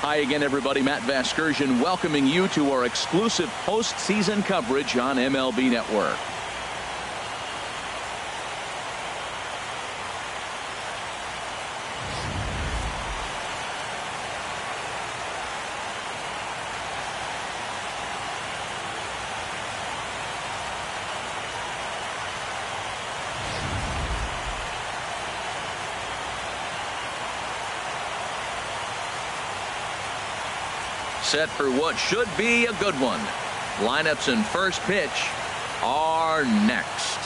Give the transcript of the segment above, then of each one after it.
Hi again, everybody. Matt Vasgersian welcoming you to our exclusive postseason coverage on MLB Network. Set for what should be a good one. Lineups and first pitch are next.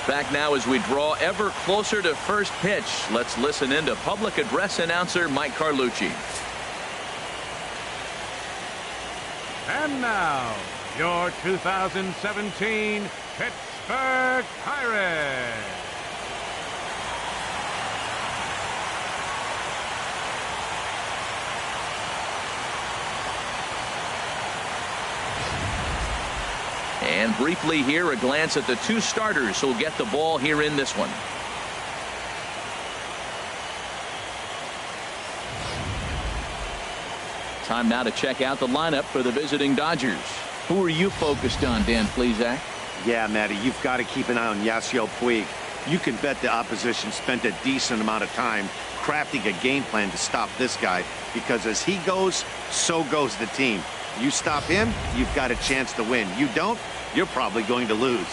Back now as we draw ever closer to first pitch. Let's listen in to public address announcer Mike Carlucci. And now, your 2017 Pittsburgh Pirates. And briefly here, a glance at the two starters who'll get the ball here in this one. Time now to check out the lineup for the visiting Dodgers. Who are you focused on, Dan Plesac? Yeah, Matty, you've got to keep an eye on Yasiel Puig. You can bet the opposition spent a decent amount of time crafting a game plan to stop this guy, because as he goes, so goes the team. You stop him, you've got a chance to win. You don't, you're probably going to lose.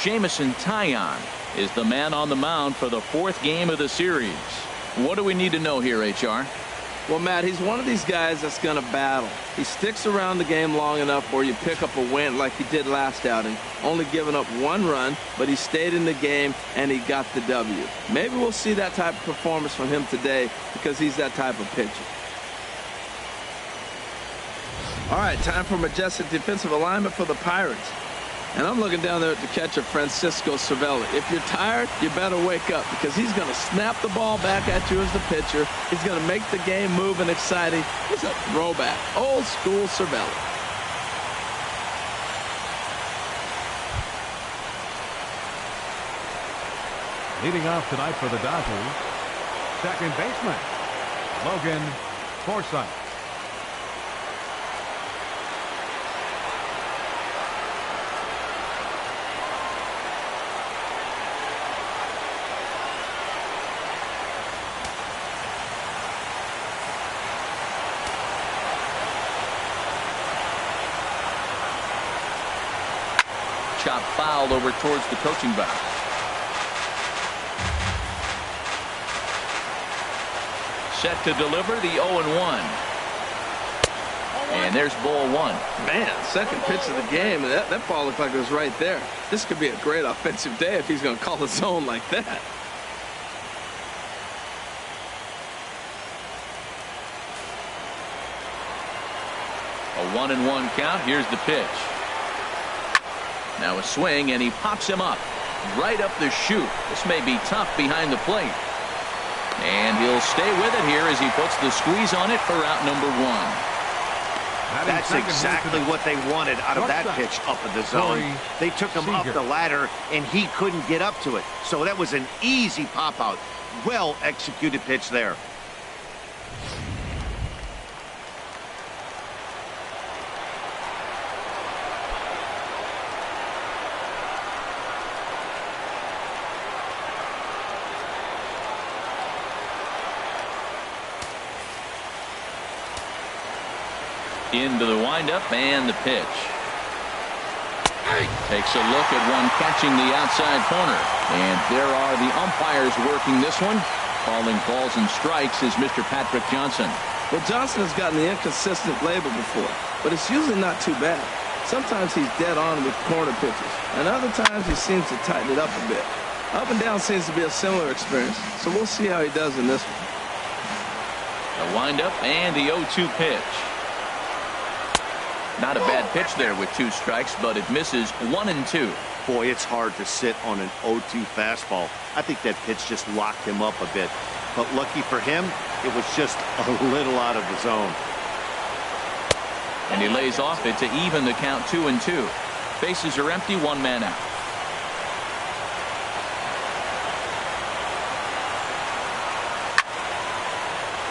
Jamison Taillon is the man on the mound for the fourth game of the series. What do we need to know here, HR? Well, Matt, he's one of these guys that's going to battle. He sticks around the game long enough where you pick up a win like he did last outing, only giving up one run, but he stayed in the game and he got the W. Maybe we'll see that type of performance from him today because he's that type of pitcher. All right, time for majestic defensive alignment for the Pirates. And I'm looking down there at the catcher, Francisco Cervelli. If you're tired, you better wake up, because he's going to snap the ball back at you as the pitcher. He's going to make the game move and exciting. He's a throwback, old school Cervelli. Leading off tonight for the Dodgers, second baseman, Logan Forsythe. Chop foul over towards the coaching box. Set to deliver the 0-1. And there's ball one. Man, second pitch of the game. That ball looked like it was right there. This could be a great offensive day if he's going to call a zone like that. A 1-1 count. Here's the pitch. Now a swing, and he pops him up right up the chute. This may be tough behind the plate. And he'll stay with it here as he puts the squeeze on it for out number one. That's exactly what they wanted out of that pitch up in the zone. They took him up the ladder, and he couldn't get up to it. So that was an easy pop-out. Well executed pitch there. Into the windup and the pitch. Takes a look at one catching the outside corner. And there are the umpires working this one. Calling balls and strikes is Mr. Patrick Johnson. Well, Johnson has gotten the inconsistent label before, but it's usually not too bad. Sometimes he's dead on with corner pitches, and other times he seems to tighten it up a bit. Up and down seems to be a similar experience, so we'll see how he does in this one. The windup and the 0-2 pitch. Not a bad pitch there with two strikes, but it misses 1-2. Boy, it's hard to sit on an 0-2 fastball. I think that pitch just locked him up a bit. But lucky for him, it was just a little out of the zone. And he lays off it to even the count 2-2. Bases are empty, one man out.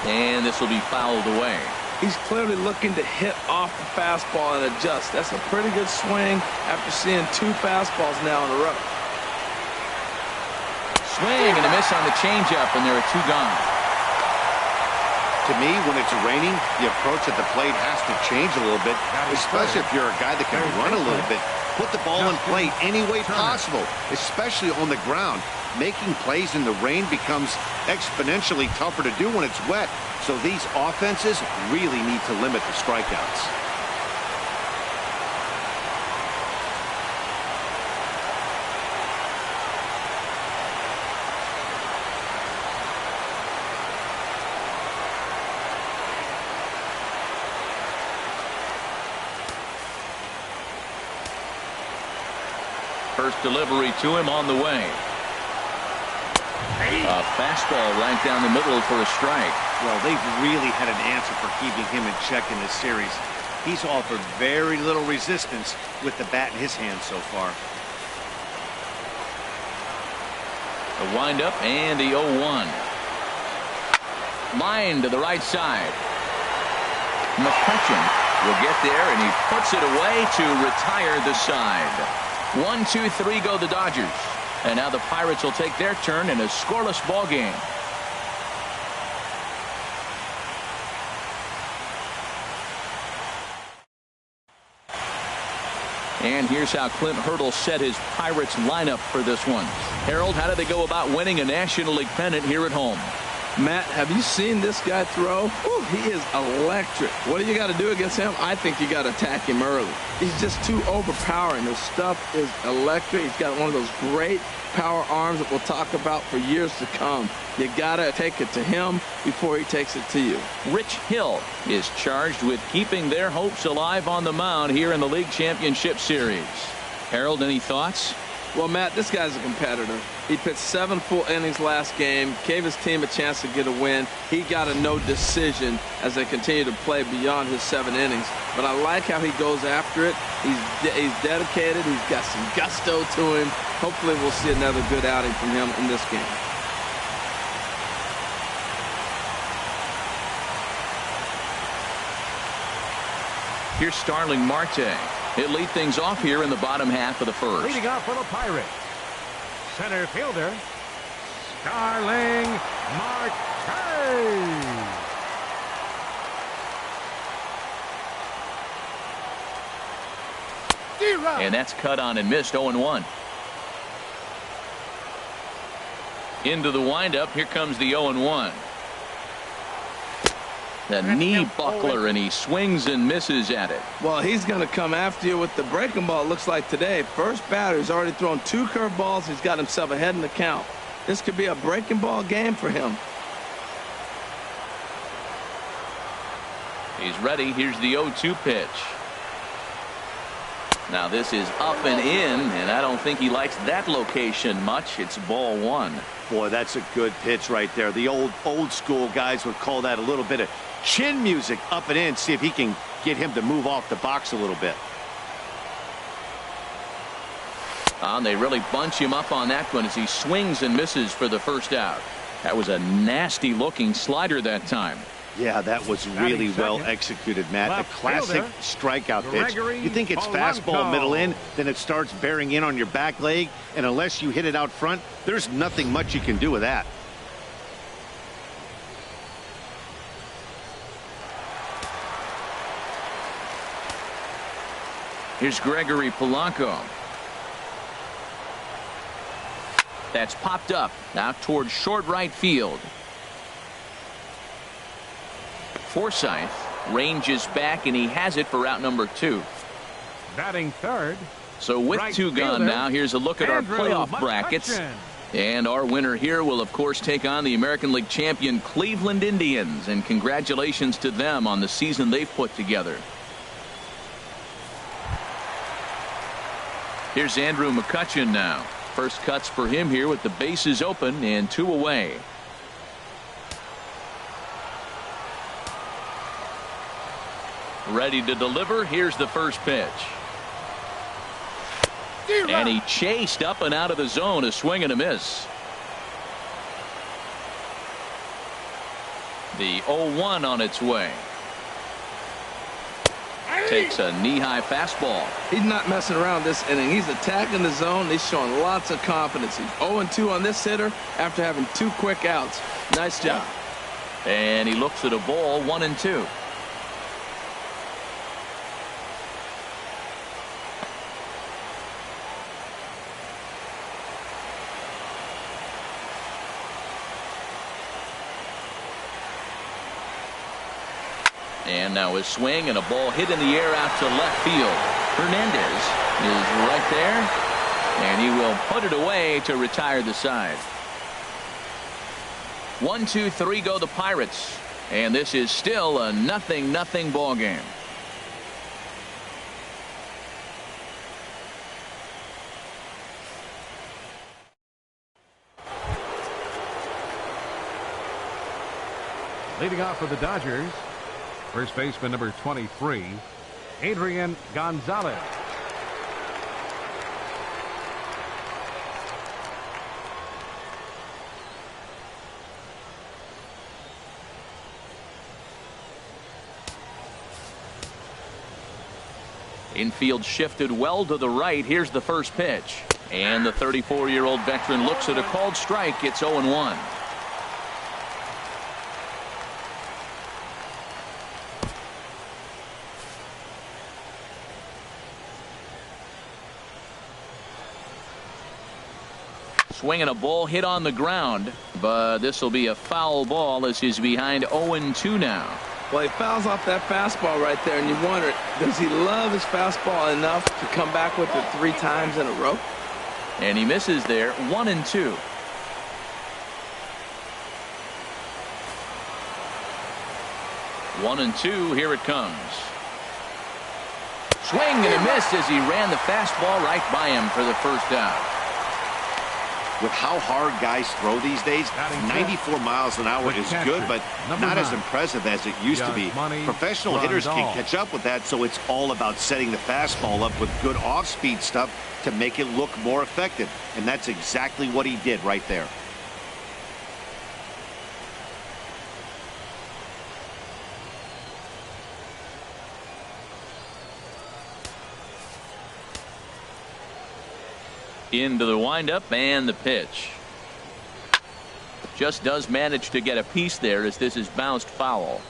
And this will be fouled away. He's clearly looking to hit off the fastball and adjust. That's a pretty good swing after seeing 2 fastballs now in a row. Swing and a miss on the changeup, and there are 2 gone. To me, when it's raining, the approach at the plate has to change a little bit, especially if you're a guy that can run a little bit. Put the ball in play any way possible, especially on the ground. Making plays in the rain becomes exponentially tougher to do when it's wet. So these offenses really need to limit the strikeouts. First delivery to him on the way. A fastball right down the middle for a strike. Well, they've really had an answer for keeping him in check in this series. He's offered very little resistance with the bat in his hand so far. The windup and the 0-1. Line to the right side. McCutchen will get there, and he puts it away to retire the side. 1-2-3 go the Dodgers. And now the Pirates will take their turn in a scoreless ball game. And here's how Clint Hurdle set his Pirates lineup for this one. Harold, how did they go about winning a National League pennant here at home? Matt, have you seen this guy throw? Whew, he is electric. What do you got to do against him? I think you got to attack him early. He's just too overpowering. His stuff is electric. He's got one of those great power arms that we'll talk about for years to come. You got to take it to him before he takes it to you. Rich Hill is charged with keeping their hopes alive on the mound here in the League Championship Series. Harold, any thoughts? Well, Matt, this guy's a competitor. He pitched 7 full innings last game, gave his team a chance to get a win. He got a no decision as they continue to play beyond his 7 innings. But I like how he goes after it. He's dedicated. He's got some gusto to him. Hopefully we'll see another good outing from him in this game. Here's Starling Marte. He'll lead things off here in the bottom half of the first. Leading off for the Pirates, center fielder, Starling Marte. And that's cut on and missed. 0-1. Into the windup. Here comes the 0-1. The knee buckler, and he swings and misses at it. Well, he's going to come after you with the breaking ball, it looks like today. First batter, he's already thrown 2 curveballs. He's got himself ahead in the count. This could be a breaking ball game for him. He's ready. Here's the 0-2 pitch. Now this is up and in, and I don't think he likes that location much. It's ball 1. Boy, that's a good pitch right there. The old school guys would call that a little bit of chin music up and in. See if he can get him to move off the box a little bit. And they really bunch him up on that one as he swings and misses for the first out. That was a nasty looking slider that time. Yeah, that was really well executed, Matt. A classic strikeout pitch. You think it's fastball middle in, then it starts bearing in on your back leg, and unless you hit it out front, there's nothing much you can do with that. Here's Gregory Polanco. That's popped up out towards short right field. Forsythe ranges back, and he has it for out number 2. Batting third. So with right 2 gone now, here's a look at our playoff brackets. And our winner here will, of course, take on the American League champion Cleveland Indians. And congratulations to them on the season they've put together. Here's Andrew McCutchen now. First cuts for him here with the bases open and 2 away. Ready to deliver. Here's the first pitch. And he chased up and out of the zone. A swing and a miss. The 0-1 on its way. Takes a knee-high fastball. He's not messing around this inning. He's attacking the zone. He's showing lots of confidence. He's 0-2 on this hitter after having 2 quick outs. Nice job. And he looks at a ball, 1-2. And now his swing and a ball hit in the air out to left field. Hernandez is right there, and he will put it away to retire the side. 1-2-3 go the Pirates, and this is still a 0-0 ball game. Leading off for the Dodgers, first baseman number 23, Adrian Gonzalez. Infield shifted well to the right. Here's the first pitch. And the 34-year-old veteran looks at a called strike. It's 0-1. Swinging a ball hit on the ground, but this will be a foul ball as he's behind 0-2 now. Well, he fouls off that fastball right there, and you wonder, does he love his fastball enough to come back with it 3 times in a row? And he misses there, 1-2. One and two, here it comes. Swing and a miss as he ran the fastball right by him for the first out. With how hard guys throw these days, 94 miles an hour is good, but not as impressive as it used to be. Professional hitters can catch up with that, so it's all about setting the fastball up with good off-speed stuff to make it look more effective. And that's exactly what he did right there. Into the windup and the pitch. Just does manage to get a piece there as this is bounced foul.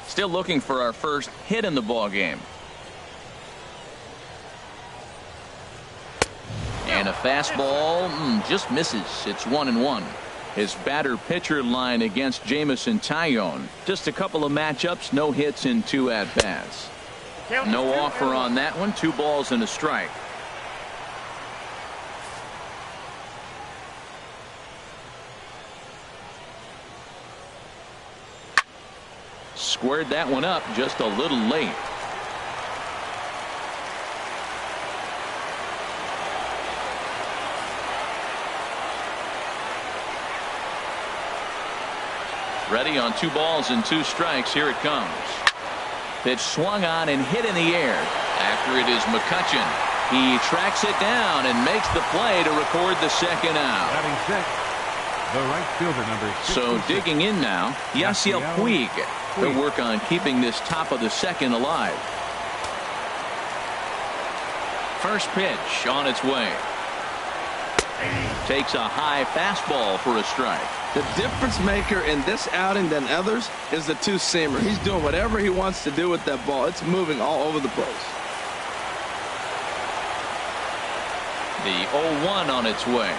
Still looking for our first hit in the ball game. And a fastball just misses. It's 1-1. His batter-pitcher line against Jamison Tyone. Just a couple of matchups, no hits in 2 at-bats. No offer on that one. 2 balls and a strike. Squared that one up just a little late. Ready on 2 balls and 2 strikes. Here it comes. Pitch swung on and hit in the air. After it is McCutchen. He tracks it down and makes the play to record the second out. Batting sixth, the right fielder number 66. So digging in now, Yasiel Puig. He'll work on keeping this top of the second alive. First pitch on its way. Takes a high fastball for a strike. The difference maker in this outing than others is the 2-seamer. He's doing whatever he wants to do with that ball. It's moving all over the place. The 0-1 on its way.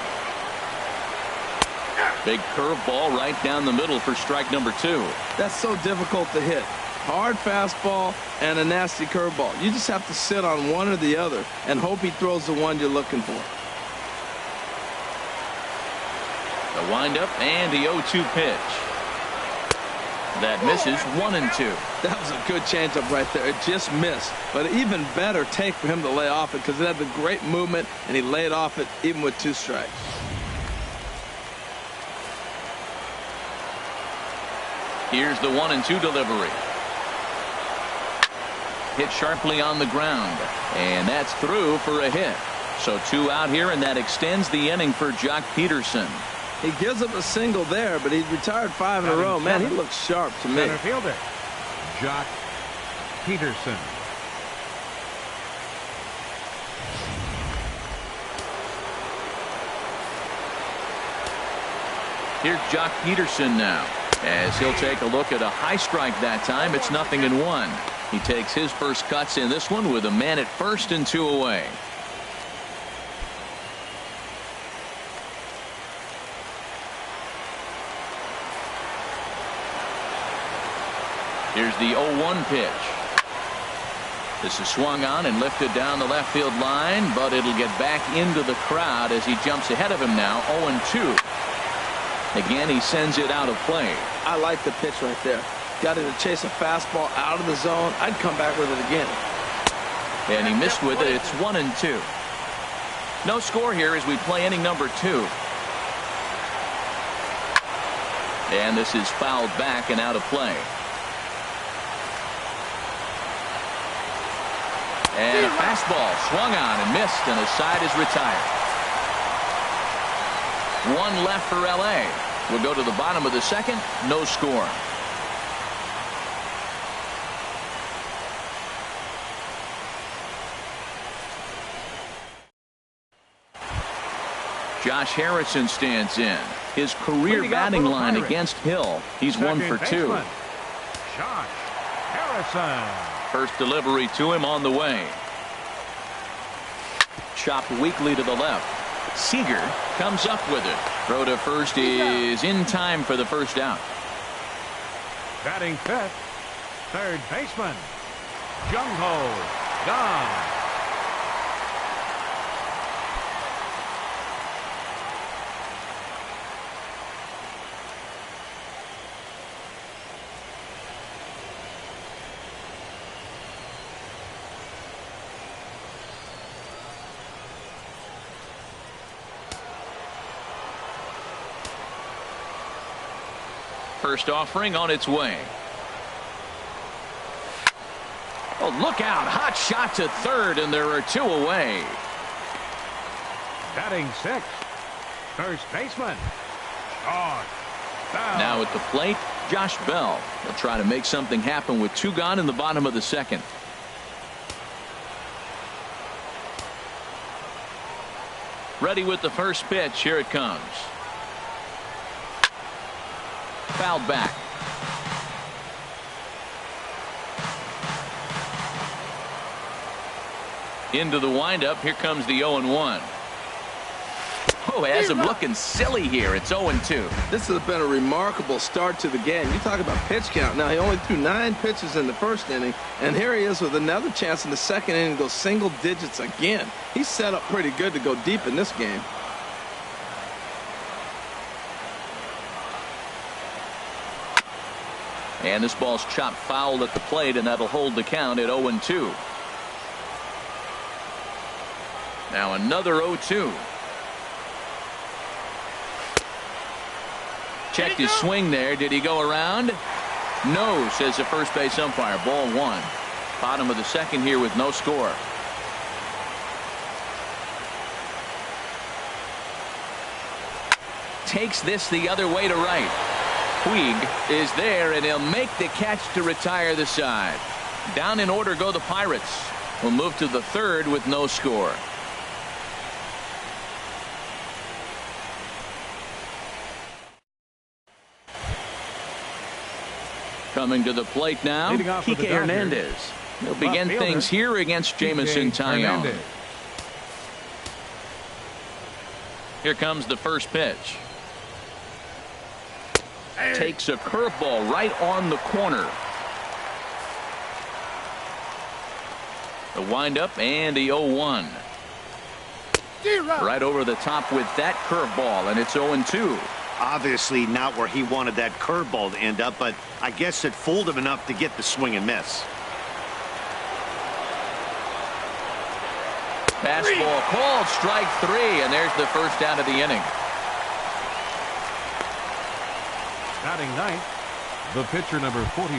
Big curveball right down the middle for strike number 2. That's so difficult to hit. Hard fastball and a nasty curveball. You just have to sit on one or the other and hope he throws the one you're looking for. The windup and the 0-2 pitch. That misses 1-2. That was a good changeup right there. It just missed. But an even better take for him to lay off it because it had the great movement and he laid off it even with 2 strikes. Here's the 1-2 delivery. hit sharply on the ground, and that's through for a hit. So 2 out here, and that extends the inning for Jock Peterson. He gives up a single there, but he's retired 5 in a row. Man, he looks sharp to me. Center fielder, Jock Peterson. Here's Jock Peterson now, as he'll take a look at a high strike that time. It's 0-1. He takes his first cuts in this one with a man at first and 2 away. Here's the 0-1 pitch. This is swung on and lifted down the left field line, but it'll get back into the crowd as he jumps ahead of him now. 0-2. Again, he sends it out of play. I like the pitch right there. Got it to chase a fastball out of the zone. I'd come back with it again. And he missed with it. It's 1-2. No score here as we play inning number 2. And this is fouled back and out of play. And a fastball swung on and missed, and his side is retired. 1 left for L.A. We'll go to the bottom of the second. No score. Josh Harrison stands in. His career batting line against Hill. He's 1 for 2. Josh Harrison. First delivery to him on the way. Chopped weakly to the left. Seager comes up with it. Throw to first is in time for the first out. Batting fifth, third baseman, Jung-Ho Kang. First offering on its way. Oh, look out. Hot shot to third, and there are 2 away. Batting sixth, first baseman, Josh Bell. Now at the plate, Josh Bell. He'll try to make something happen with 2 gone in the bottom of the second. Ready with the first pitch. Here it comes. Fouled back. Into the windup. Here comes the 0-1. Oh, it has him looking silly here. It's 0-2. This has been a remarkable start to the game. You talk about pitch count. Now, he only threw 9 pitches in the first inning, and here he is with another chance in the second inning to go single digits again. He's set up pretty good to go deep in this game. And this ball's chopped foul at the plate, and that'll hold the count at 0-2. Now another 0-2. Checked his swing there. Did he go around? No, says the first base umpire. Ball 1. Bottom of the second here with no score. Takes this the other way to right. Puig is there, and he'll make the catch to retire the side. Down in order go the Pirates. We'll move to the third with no score. Coming to the plate now, Kike Hernandez. He'll begin things here against Jameson Taillon. Here comes the first pitch. Takes a curveball right on the corner. The windup and the 0-1. Right over the top with that curveball, and it's 0-2. Obviously not where he wanted that curveball to end up, but I guess it fooled him enough to get the swing and miss. Fastball called, strike 3, and there's the first out of the inning. Batting ninth, the pitcher number 44,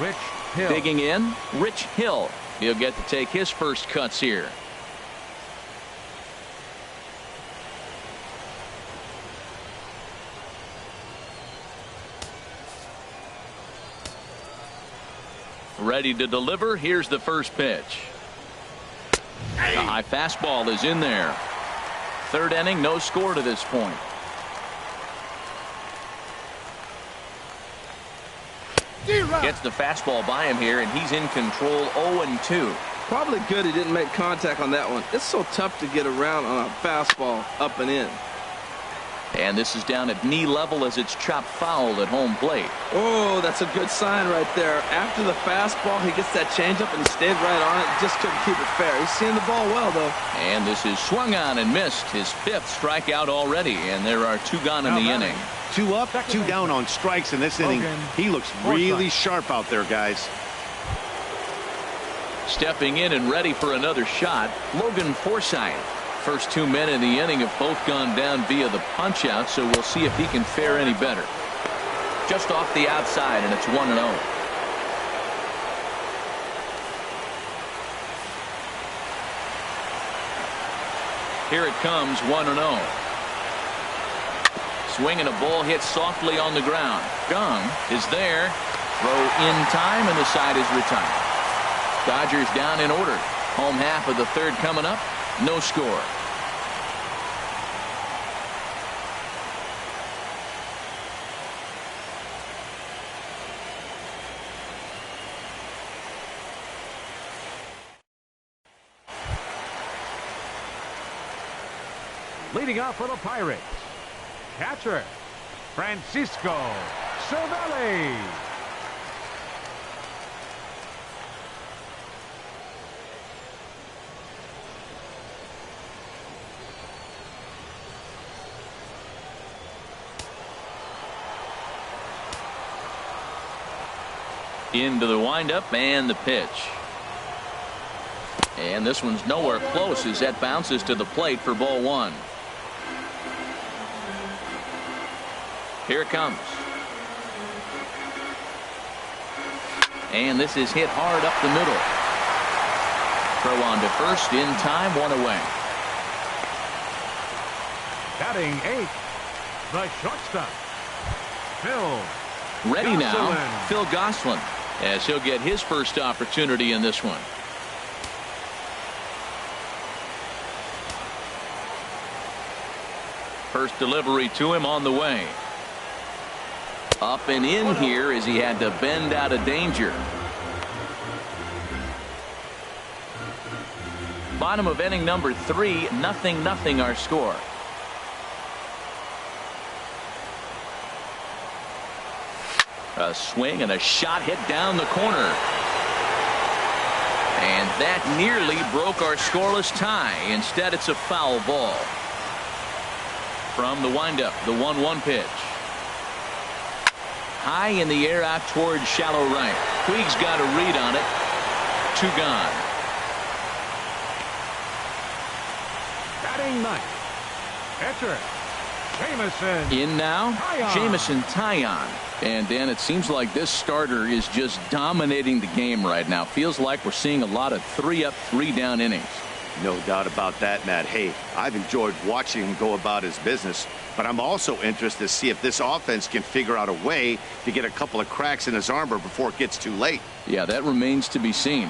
Rich Hill. Digging in, Rich Hill. He'll get to take his first cuts here. Ready to deliver. Here's the first pitch. The high fastball is in there. Third inning, no score to this point. Gets the fastball by him here, and he's in control. 0-2. Probably good he didn't make contact on that one. It's so tough to get around on a fastball up and in. And this is down at knee level as it's chopped foul at home plate. Oh, that's a good sign right there. After the fastball, he gets that changeup, and he stayed right on it. Just couldn't keep it fair. He's seeing the ball well, though. And this is swung on and missed. His 5th strikeout already, and there are 2 gone in the inning. 2 up, 2 down on strikes in this inning. He looks really sharp out there, guys. Stepping in and ready for another shot, Logan Forsythe. First 2 men in the inning have both gone down via the punch out, so we'll see if he can fare any better. Just off the outside, and it's 1-0. Here it comes, 1-0. Swinging a ball hit softly on the ground. Gong is there. Throw in time, and the side is retired. Dodgers down in order. Home half of the third coming up. No score. Leading off for the Pirates, catcher Francisco Cervelli. Into the windup and the pitch. And this one's nowhere close as that bounces to the plate for ball 1. Here it comes. And this is hit hard up the middle. Throw on to first in time, 1 away. Batting 8th, the shortstop, Phil Ready Gosselin. now, Phil Gosselin, as he'll get his first opportunity in this one. First delivery to him on the way. Up and in here as he had to bend out of danger. Bottom of inning number 3, 0-0 our score. A swing and a shot hit down the corner. And that nearly broke our scoreless tie. Instead, it's a foul ball. From the windup, the 1-1 pitch. High in the air out towards shallow right. Puig's got a read on it. 2 gone. Batting 9th, catcher Jamison. In now, Taillon. Jamison Taillon. And Dan, it seems like this starter is just dominating the game right now. Feels like we're seeing a lot of 3 up, 3 down innings. No doubt about that, Matt. Hey, I've enjoyed watching him go about his business, but I'm also interested to see if this offense can figure out a way to get a couple of cracks in his armor before it gets too late. Yeah, that remains to be seen.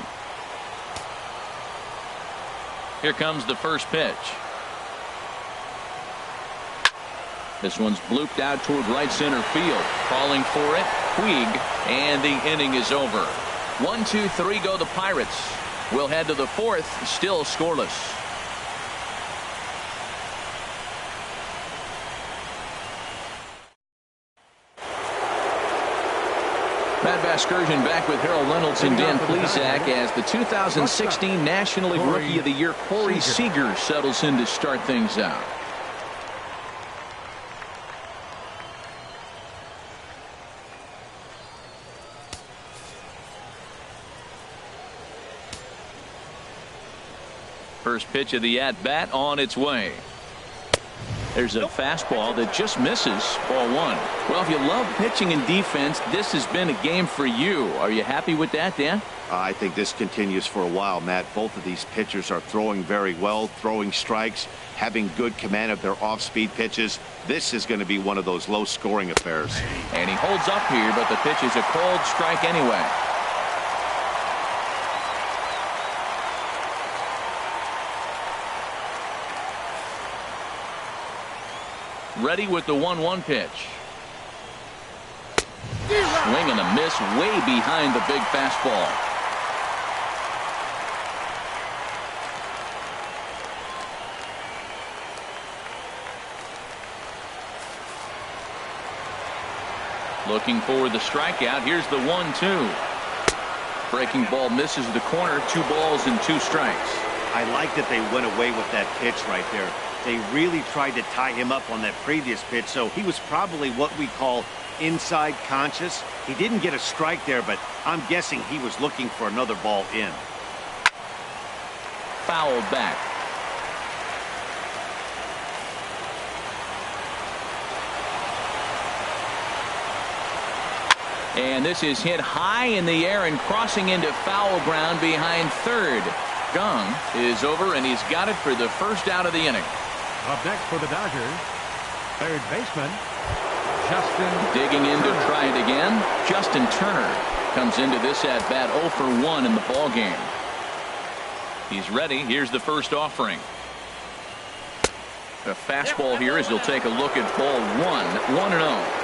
Here comes the first pitch. This one's blooped out toward right center field. Calling for it, Puig, and the inning is over. 1, 2, 3 go the Pirates. We'll head to the 4th, still scoreless. Matt Vasgersian back with Harold Reynolds and Dan Plesac as the 2016 National League Rookie of the Year Corey Seager settles in to start things out. First pitch of the at-bat on its way. There's a fastball that just misses. Ball one. Well, if you love pitching and defense, this has been a game for you. Are you happy with that, Dan? I think this continues for a while, Matt. Both of these pitchers are throwing very well, throwing strikes, having good command of their off-speed pitches. This is going to be one of those low-scoring affairs. And he holds up here, but the pitch is a cold strike anyway. Ready with the 1-1 pitch. Swing and a miss way behind the big fastball. Looking for the strikeout. Here's the 1-2. Breaking ball misses the corner. 2 balls and 2 strikes. I like that they went away with that pitch right there. They really tried to tie him up on that previous pitch, so he was probably what we call inside conscious. He didn't get a strike there, but I'm guessing he was looking for another ball in. Fouled back. And this is hit high in the air and crossing into foul ground behind third. Gong is over, and he's got it for the first out of the inning. Up next for the Dodgers, third baseman, Justin. Digging in to try it again. Justin Turner comes into this at bat 0 for 1 in the ball game. He's ready. Here's the first offering. A fastball here as he'll take a look at ball 1. 1-0.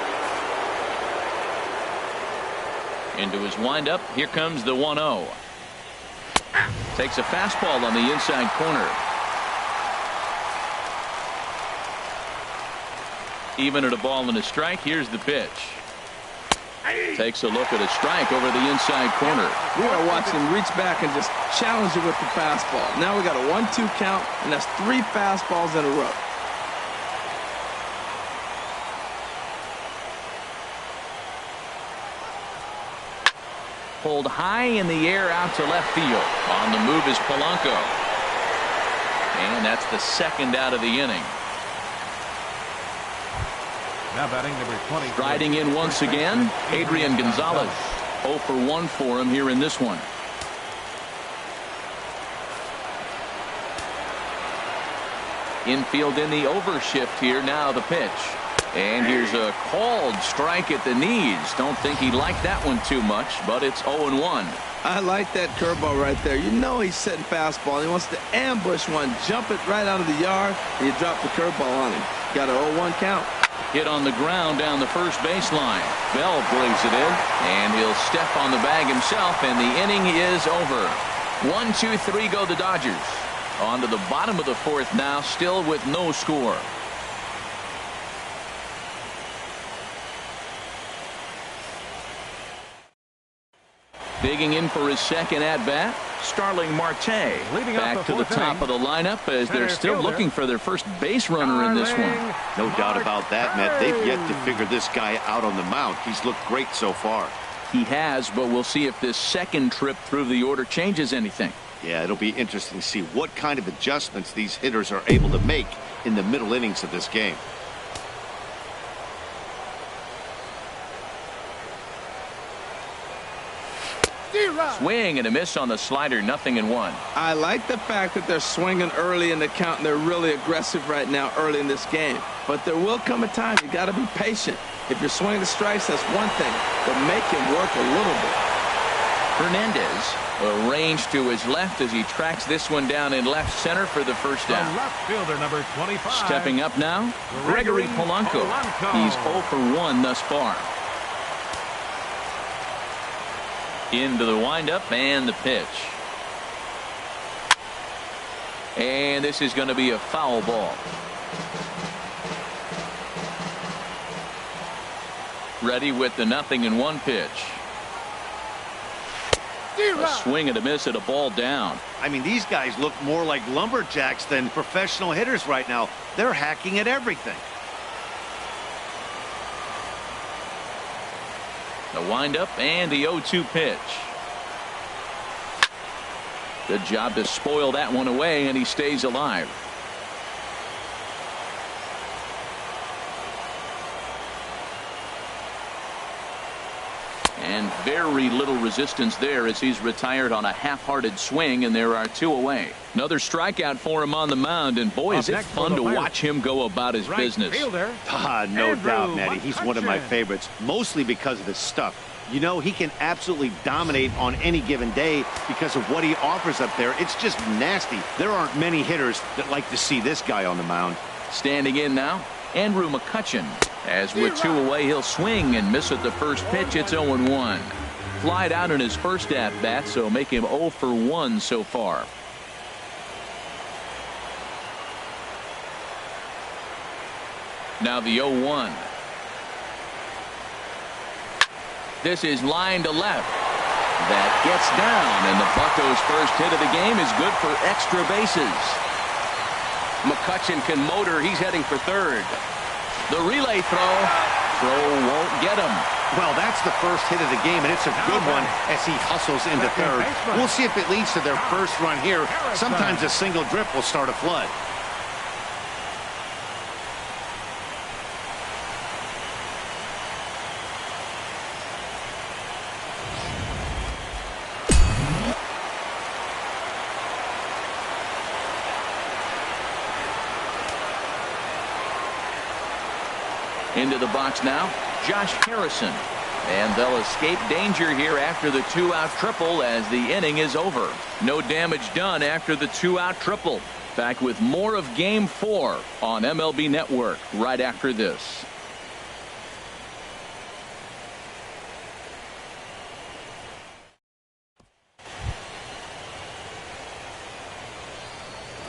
Into his windup. Here comes the 1-0. Takes a fastball on the inside corner. Even at a ball and a strike. Here's the pitch. Takes a look at a strike over the inside corner. We are watching him reach back and just challenge it with the fastball. Now we got a 1-2 count, and that's 3 fastballs in a row. Pulled high in the air out to left field. On the move is Polanco. And that's the second out of the inning. Now batting number 20. Riding in once again, Adrian Gonzalez. 0 for 1 for him here in this one. Infield in the overshift here. Now the pitch. And here's a called strike at the knees. Don't think he liked that one too much, but it's 0-1. I like that curveball right there. You know he's setting fastball. He wants to ambush one, jump it right out of the yard, and you drop the curveball on him. Got an 0-1 count. Hit on the ground down the first baseline. Bell brings it in, and he'll step on the bag himself, and the inning is over. 1, 2, 3 go the Dodgers. On to the bottom of the 4th now, still with no score. Digging in for his second at-bat, Starling Marte. Back to the top of the lineup as they're still looking for their first base runner in this one. No doubt about that, Matt. They've yet to figure this guy out on the mound. He's looked great so far. He has, but we'll see if this second trip through the order changes anything. Yeah, it'll be interesting to see what kind of adjustments these hitters are able to make in the middle innings of this game. Swing and a miss on the slider. 0-1. I like the fact that they're swinging early in the count, and they're really aggressive right now early in this game. But there will come a time you got to be patient. If you're swinging the strikes, that's one thing, but make him work a little bit. Hernandez arranged to his left as he tracks this one down in left center for the first The down. left fielder, number 25. Stepping up now, Gregory Polanco. He's 0 for 1 thus far. Into the windup and the pitch. And this is going to be a foul ball. Ready with the 0-1 pitch. A swing and a miss at a ball down. I mean, these guys look more like lumberjacks than professional hitters right now. They're hacking at everything. The windup and the 0-2 pitch. Good job to spoil that one away, and he stays alive. And very little resistance there as he's retired on a half-hearted swing, and there are 2 away. Another strikeout for him on the mound, and boy, is it fun to watch him go about his business. No doubt, Matty. He's one of my favorites, mostly because of his stuff. You know, he can absolutely dominate on any given day because of what he offers up there. It's just nasty. There aren't many hitters that like to see this guy on the mound. Standing in now, Andrew McCutchen. As with 2 away, he'll swing and miss at the first pitch. It's 0-1. Flied out in his first at-bat, so make him 0 for 1 so far. Now the 0-1. This is line to left. That gets down, and the Buccos' first hit of the game is good for extra bases. McCutchen can motor. He's heading for third. The relay throw won't get him. Well, that's the first hit of the game, and it's a good one as he hustles into third. We'll see if it leads to their first run here. Sometimes a single drip will start a flood. Into the box now, Josh Harrison. And they'll escape danger here after the 2-out triple as the inning is over. No damage done after the 2-out triple. Back with more of Game 4 on MLB Network right after this.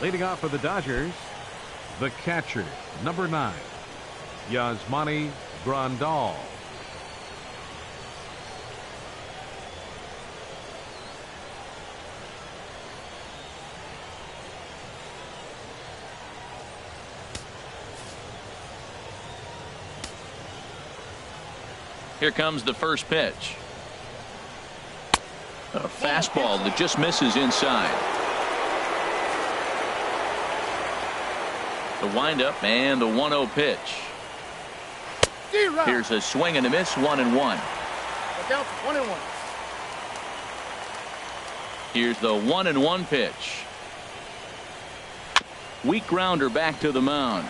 Leading off for the Dodgers, the catcher, number 9. Yasmani Grandal. Here comes the first pitch. A fastball that just misses inside. The windup and the 1-0 pitch. Here's a swing and a miss, 1-1. Look out, 1-1. Here's the 1-1 pitch. Weak grounder back to the mound.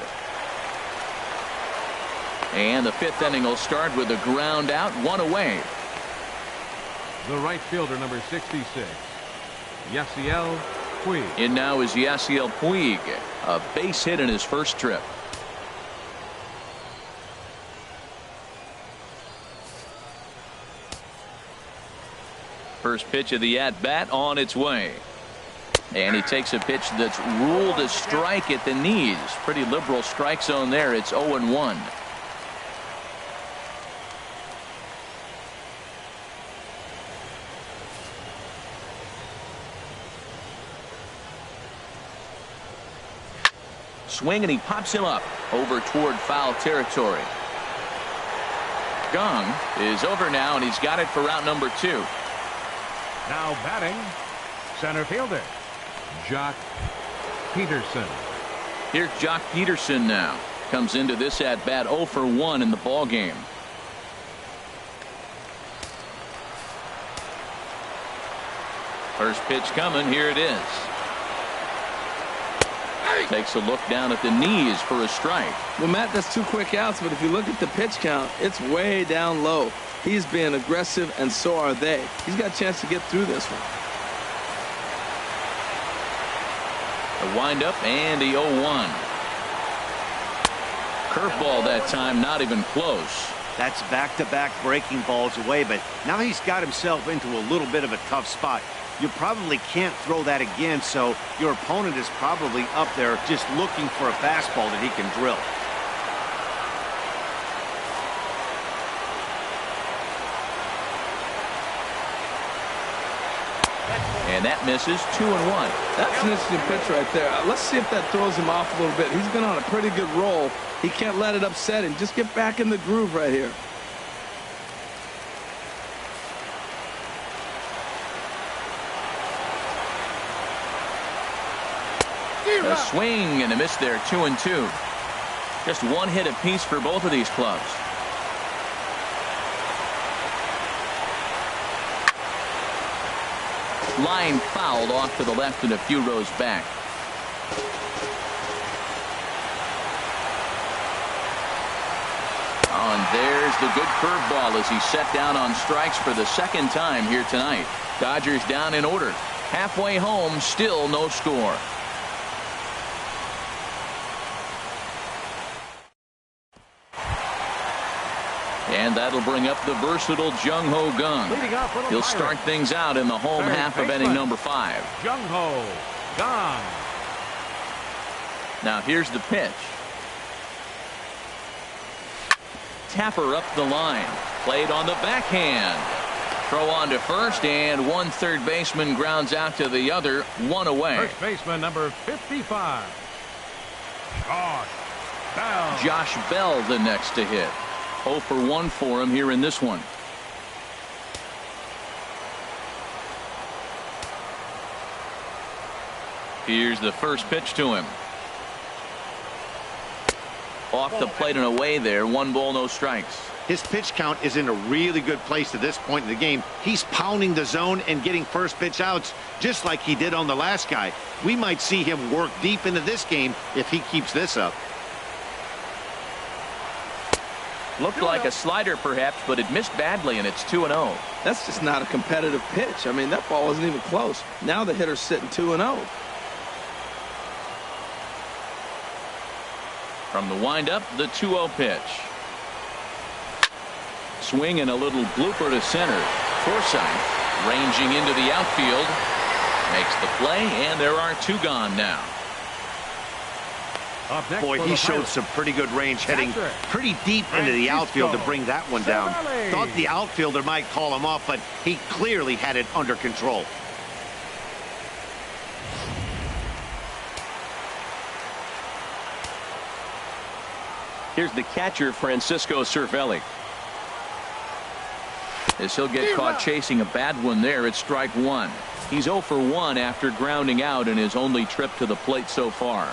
And the 5th inning will start with a ground out, 1 away. The right fielder, number 66, Yasiel Puig. In now is Yasiel Puig, a base hit in his first trip. First pitch of the at-bat on its way. And he takes a pitch that's ruled a strike at the knees. Pretty liberal strike zone there. It's 0-1. Swing, and he pops him up over toward foul territory. Gong is over now, and he's got it for route number 2. Now batting, center fielder, Jock Peterson. Here's Jock Peterson now. Comes into this at bat 0 for 1 in the ball game. First pitch coming. Here it is. Takes a look down at the knees for a strike. Well, Matt, that's 2 quick outs, but if you look at the pitch count, it's way down low. He's being aggressive, and so are they. He's got a chance to get through this one. A windup and the 0-1. Curveball that time, not even close. That's back-to-back breaking balls away, but now he's got himself into a little bit of a tough spot. You probably can't throw that again, so your opponent is probably up there just looking for a fastball that he can drill. And that misses, 2-1. That's an interesting pitch right there. Let's see if that throws him off a little bit. He's been on a pretty good roll. He can't let it upset him. Just get back in the groove right here. A swing and a miss there, 2-2. Just 1 hit apiece for both of these clubs. Line fouled off to the left and a few rows back. Oh, and there's the good curveball as he's set down on strikes for the second time here tonight. Dodgers down in order. Halfway home, still no score. And that'll bring up the versatile Jung-Ho Kang. He'll start things out in the home half of inning number 5. Jung-Ho Kang. Now here's the pitch. Tapper up the line. Played on the backhand. Throw on to first, and one third baseman grounds out to the other, one away. First baseman number 55. Josh Bell the next to hit. 0 for 1 for him here in this one. Here's the first pitch to him. Off the plate and away there. 1 ball, no strikes. His pitch count is in a really good place at this point in the game. He's pounding the zone and getting first pitch outs just like he did on the last guy. We might see him work deep into this game if he keeps this up. Looked like a slider perhaps, but it missed badly, and it's 2-0. That's just not a competitive pitch. I mean, that ball wasn't even close. Now the hitter's sitting 2-0. From the windup, the 2-0 pitch. Swing and a little blooper to center. Forsythe ranging into the outfield. Makes the play, and there are 2 gone now. Boy, he showed some pretty good range heading pretty deep into the outfield to bring that one down. Thought the outfielder might call him off, but he clearly had it under control. Here's the catcher, Francisco Cervelli. As he'll get caught chasing a bad one there at strike 1. He's 0 for 1 after grounding out in his only trip to the plate so far.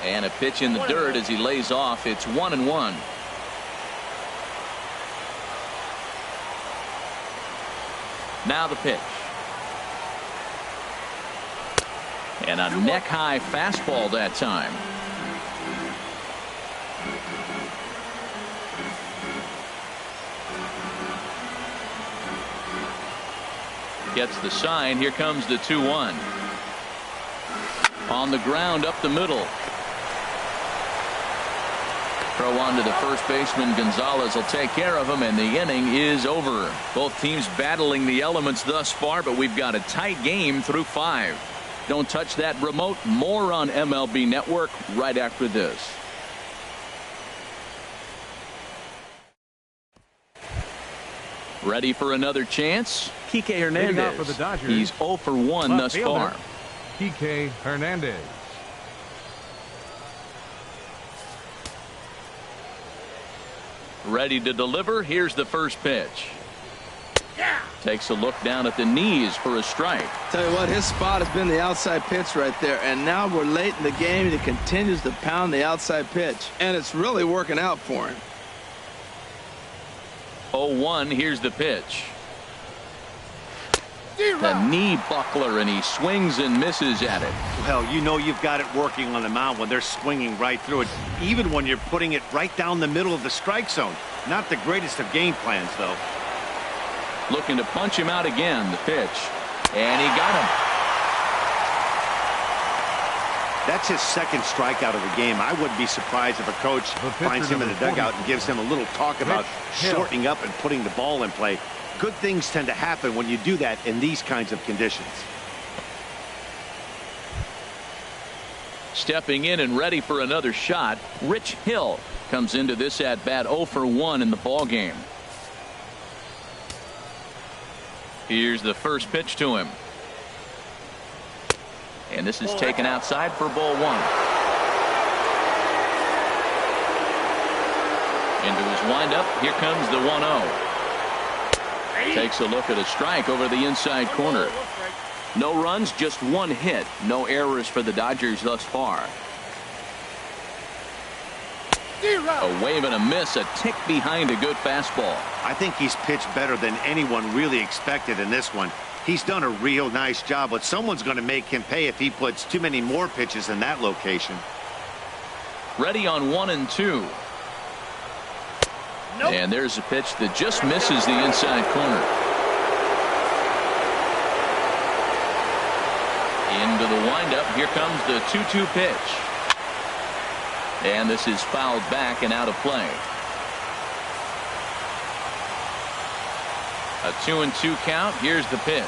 And a pitch in the dirt as he lays off. It's 1-1. Now the pitch. And a neck-high fastball that time. Gets the sign. Here comes the 2-1. On the ground up the middle. Throw on to the first baseman. Gonzalez will take care of him, and the inning is over. Both teams battling the elements thus far, but we've got a tight game through 5. Don't touch that remote. More on MLB Network right after this. Ready for another chance? Kike Hernandez. For the Dodgers, he's 0 for 1 thus far. Kike Hernandez. Ready to deliver. Here's the first pitch. Takes a look down at the knees for a strike. Tell you what, his spot has been the outside pitch right there, and now we're late in the game and he continues to pound the outside pitch, and it's really working out for him. 0-1. Here's the pitch. The knee buckler, and he swings and misses at it. Well, you know you've got it working on the mound when they're swinging right through it, even when you're putting it right down the middle of the strike zone. Not the greatest of game plans, though. Looking to punch him out again. The pitch. And he got him. That's his second strikeout of the game. I wouldn't be surprised if a coach finds him in the dugout and gives him a little talk about shortening up and putting the ball in play. Good things tend to happen when you do that in these kinds of conditions. Stepping in and ready for another shot, Rich Hill comes into this at bat 0 for 1 in the ball game. Here's the first pitch to him. And this is taken outside for ball 1. Into his windup. Here comes the 1-0. Takes a look at a strike over the inside corner. No runs, just 1 hit. No errors for the Dodgers thus far. A wave and a miss, a tick behind a good fastball. I think he's pitched better than anyone really expected in this one. He's done a real nice job, but someone's going to make him pay if he puts too many more pitches in that location. Ready on 1-2. Nope. And there's a pitch that just misses the inside corner. Into the windup. Here comes the 2-2 pitch. And this is fouled back and out of play. A 2-2 count. Here's the pitch.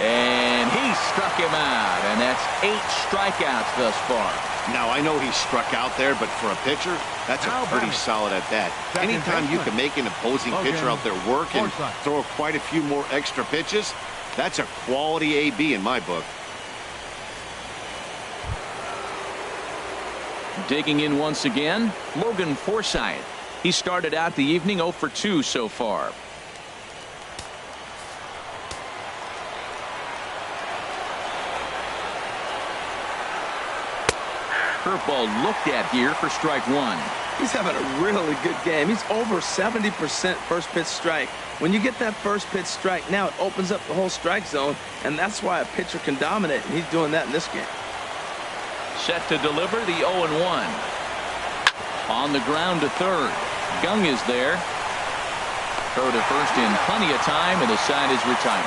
And he struck him out. And that's 8 strikeouts thus far. Now, I know he struck out there, but for a pitcher, that's a pretty solid at bat. Anytime you can make an opposing pitcher out there work and throw quite a few more extra pitches, that's a quality AB in my book. Digging in once again, Logan Forsythe. He started out the evening 0 for 2 so far. Curveball looked at here for strike 1. He's having a really good game. He's over 70% first pitch strike. When you get that first pitch strike, now it opens up the whole strike zone, and that's why a pitcher can dominate, and he's doing that in this game. Set to deliver the 0-1. On the ground to third. Gung is there. Throw to first in plenty of time, and the side is retired.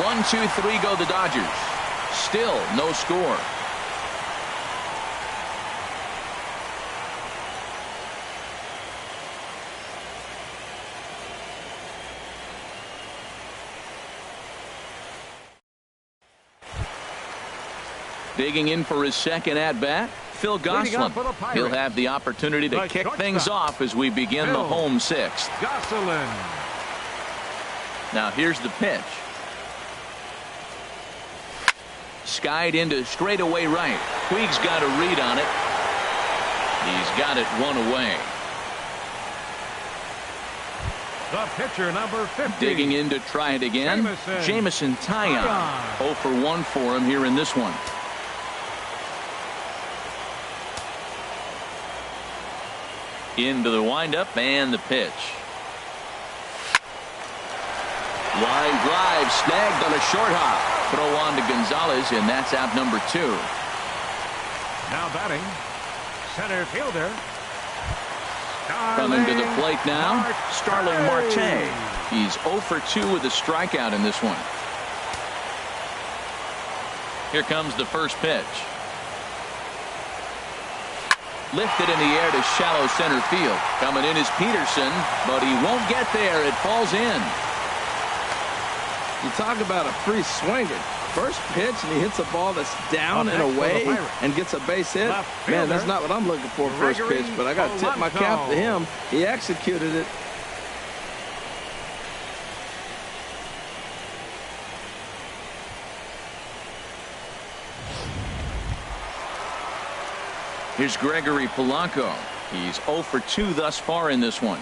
1-2-3 go the Dodgers. Still no score. Digging in for his second at-bat, Phil Gosselin. He'll have the opportunity to kick things off as we begin the home sixth. Gosselin. Now here's the pitch. Skied into straightaway right. Puig's got a read on it. He's got it one away. The pitcher, number 50. Digging in to try it again. Jameson Taillon. 0 for 1 for him here in this one. Into the windup and the pitch. Line drive snagged on a short hop. Throw on to Gonzalez, and that's out number 2. Now batting, center fielder. Coming to the plate now, Starling Marte. He's 0 for 2 with a strikeout in this one. Here comes the first pitch. Lifted in the air to shallow center field. Coming in is Peterson, but he won't get there. It falls in. You talk about a free swinger. First pitch, and he hits a ball that's down and away and gets a base hit. Man, that's not what I'm looking for first pitch, but I got to tip my cap to him. He executed it. Here's Gregory Polanco. He's 0 for 2 thus far in this one.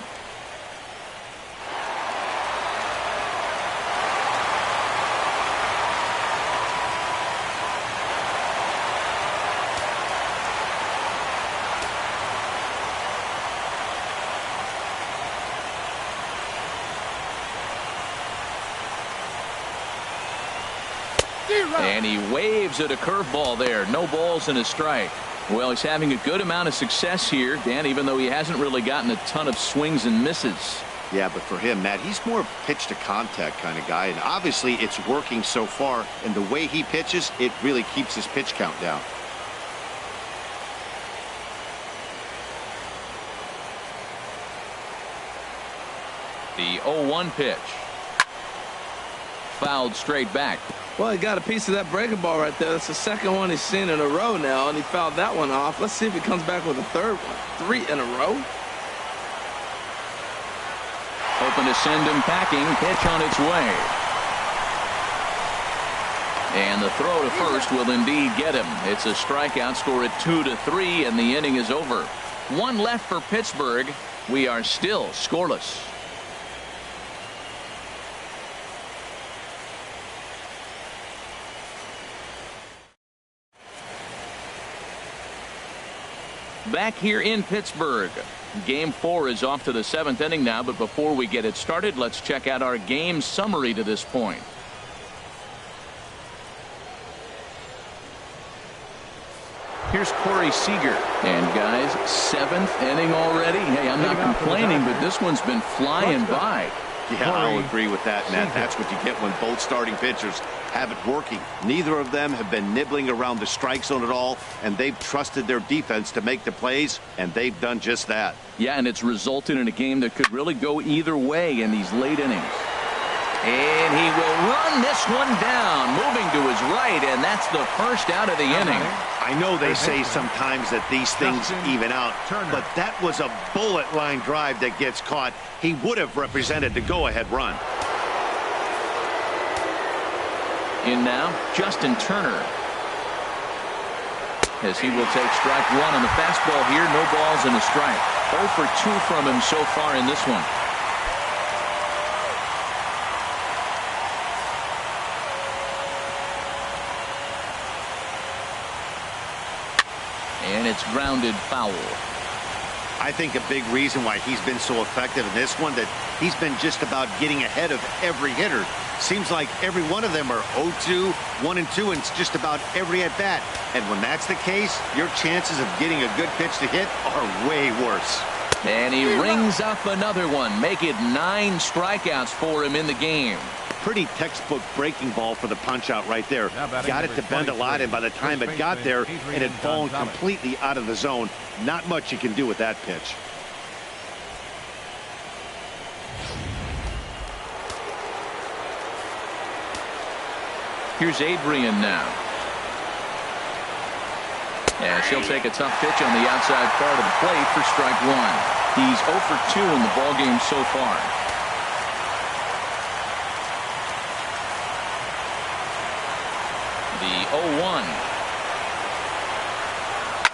And he waves at a curveball there. No balls and a strike. Well, he's having a good amount of success here, Dan, even though he hasn't really gotten a ton of swings and misses. Yeah, but for him, Matt, he's more pitch to contact kind of guy, and obviously it's working so far, and the way he pitches, it really keeps his pitch count down. The 0-1 pitch. Fouled straight back. Well, he got a piece of that breaking ball right there. That's the second one he's seen in a row now, and he fouled that one off. Let's see if he comes back with a third one. 3 in a row. Hoping to send him packing. Pitch on its way. And the throw to first will indeed get him. It's a strikeout. Score at 2-3, and the inning is over. 1 left for Pittsburgh. We are still scoreless. Back here in Pittsburgh. Game 4 is off to the 7th inning now, but before we get it started, let's check out our game summary to this point. Here's Corey Seager. And guys, 7th inning already. Hey, I'm not complaining, but this one's been flying by. Yeah, I'll agree with that, Matt. That's what you get when both starting pitchers have it working. Neither of them have been nibbling around the strike zone at all, and they've trusted their defense to make the plays, and they've done just that. Yeah, and it's resulted in a game that could really go either way in these late innings. And he will run this one down, moving to his right, and that's the first out of the inning. I know they say sometimes that these things even out, but that was a bullet line drive that gets caught. He would have represented the go-ahead run. In now, Justin Turner. As he will take strike one on the fastball here. No balls and a strike. 0 for 2 from him so far in this one. And it's grounded foul. I think a big reason why he's been so effective in this one, that he's been just about getting ahead of every hitter. Seems like every one of them are 0-2, 1-2, and it's just about every at-bat. And when that's the case, your chances of getting a good pitch to hit are way worse. And he rings up another one. Make it 9 strikeouts for him in the game. Pretty textbook breaking ball for the punch out right there. Got it to bend a lot, and by the time it got there, it had fallen completely out of the zone. Not much you can do with that pitch. Here's Adrian now. And she'll take a tough pitch on the outside part of the plate for strike one. He's 0 for 2 in the ballgame so far. The 0-1.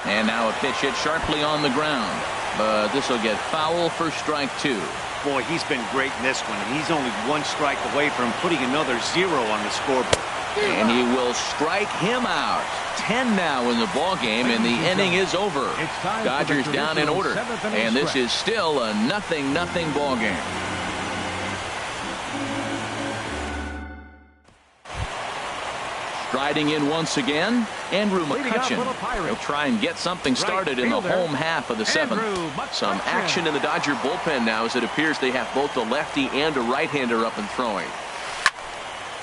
And now a pitch hit sharply on the ground. But this will get foul for strike 2. Boy, he's been great in this one. He's only 1 strike away from putting another 0 on the scoreboard. And he will strike him out. 10 now in the ballgame, and the inning is over. Dodgers down in order. And this is still a 0-0 ballgame. Striding in once again, Andrew McCutchen. He'll try and get something started in the home half of the 7th. Some action in the Dodger bullpen now, as it appears they have both a lefty and a right-hander up and throwing.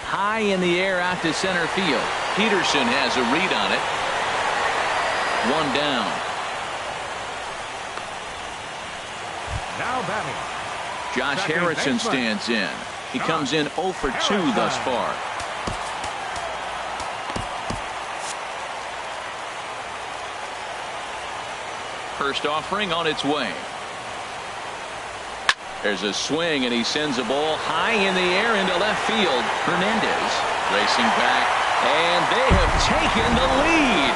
High in the air out to center field. Peterson has a read on it. 1 down. Now batting. Josh Harrison stands in. He comes in 0 for 2 thus far. First offering on its way. There's a swing, and he sends a ball high in the air into left field. Hernandez racing back, and they have taken the lead.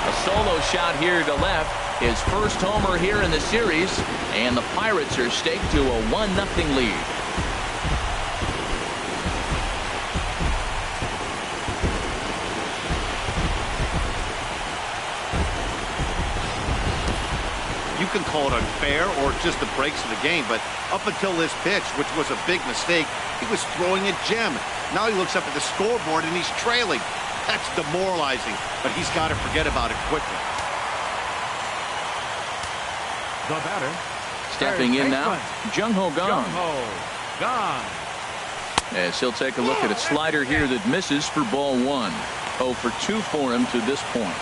A solo shot here to left. His first homer here in the series, and the Pirates are staked to a 1-0 lead. You can call it unfair or just the breaks of the game, but up until this pitch, which was a big mistake, he was throwing a gem. Now he looks up at the scoreboard and he's trailing. That's demoralizing, but he's got to forget about it quickly. The batter. Stepping in now, Jung-Ho Kang. Gone. As he'll take a look at a slider here that misses for ball 1. 0 for 2 for him to this point.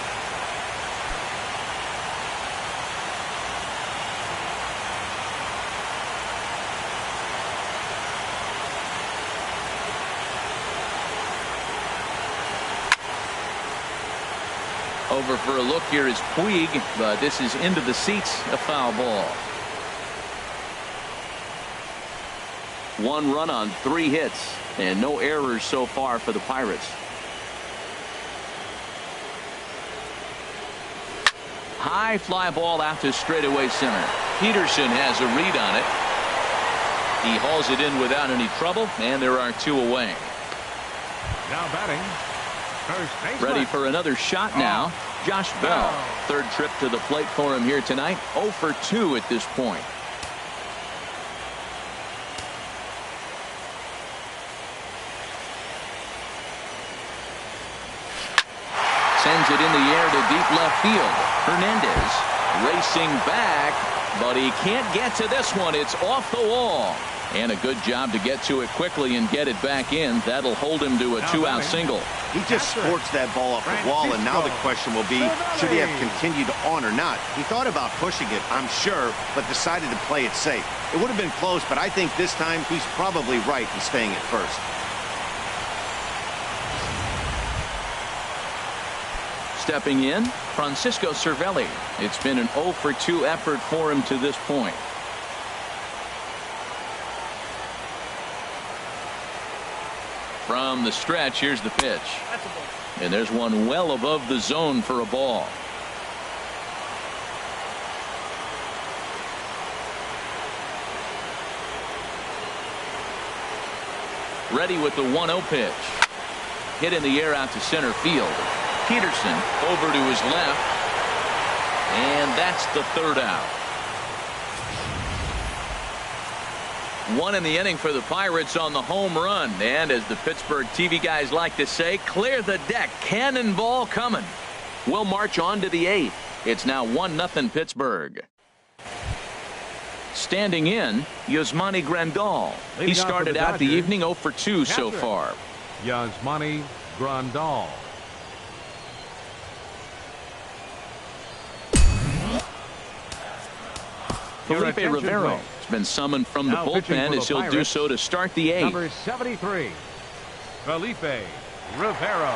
Over for a look here is Puig, but this is into the seats, a foul ball. 1 run on 3 hits, and no errors so far for the Pirates. High fly ball out to straightaway center. Peterson has a read on it. He hauls it in without any trouble, and there are 2 away. Now batting, first baseman. Ready for another shot now. Josh Bell. Third trip to the plate for him here tonight. 0 for 2 at this point. Sends it in the air to deep left field. Hernandez racing back, but he can't get to this one. It's off the wall. And a good job to get to it quickly and get it back in. That'll hold him to a 2-out single. He just scorched that ball off the wall, and now the question will be, should he have continued on or not? He thought about pushing it, I'm sure, but decided to play it safe. It would have been close, but I think this time he's probably right in staying at first. Stepping in, Francisco Cervelli. It's been an 0 for 2 effort for him to this point. From the stretch, here's the pitch. And there's one well above the zone for a ball. Ready with the 1-0 pitch. Hit in the air out to center field. Peterson over to his left. And that's the 3rd out. 1 in the inning for the Pirates on the home run. And as the Pittsburgh TV guys like to say, clear the deck. Cannonball coming. We'll march on to the 8th. It's now 1-0 Pittsburgh. Standing in, Yasmani Grandal. He started out the evening 0 for 2 so far. Yasmani Grandal. Felipe Rivero has been summoned from the bullpen as he'll do so to start the 8th. Number 73, Felipe Rivero.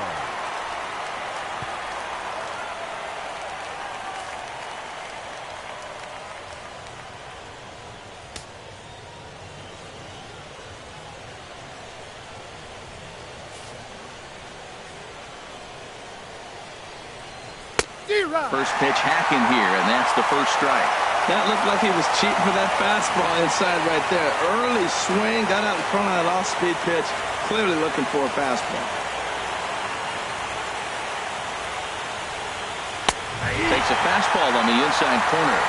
First pitch hacking here, and that's the first strike. That looked like he was cheating for that fastball inside right there. Early swing, got out in front of that off-speed pitch, clearly looking for a fastball. Takes a fastball on the inside corner.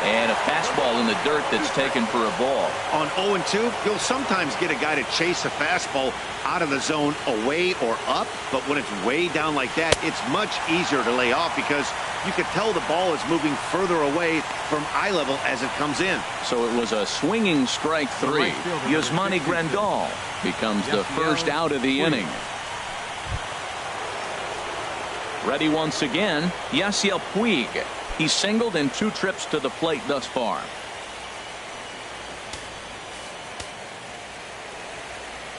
And a fastball in the dirt that's taken for a ball. On 0-2, you'll sometimes get a guy to chase a fastball out of the zone away or up, but when it's way down like that, it's much easier to lay off because you can tell the ball is moving further away from eye level as it comes in. So it was a swinging strike 3. Yasmani Grandal becomes the first out of the inning. Ready once again, Yasiel Puig. He's singled in 2 trips to the plate thus far.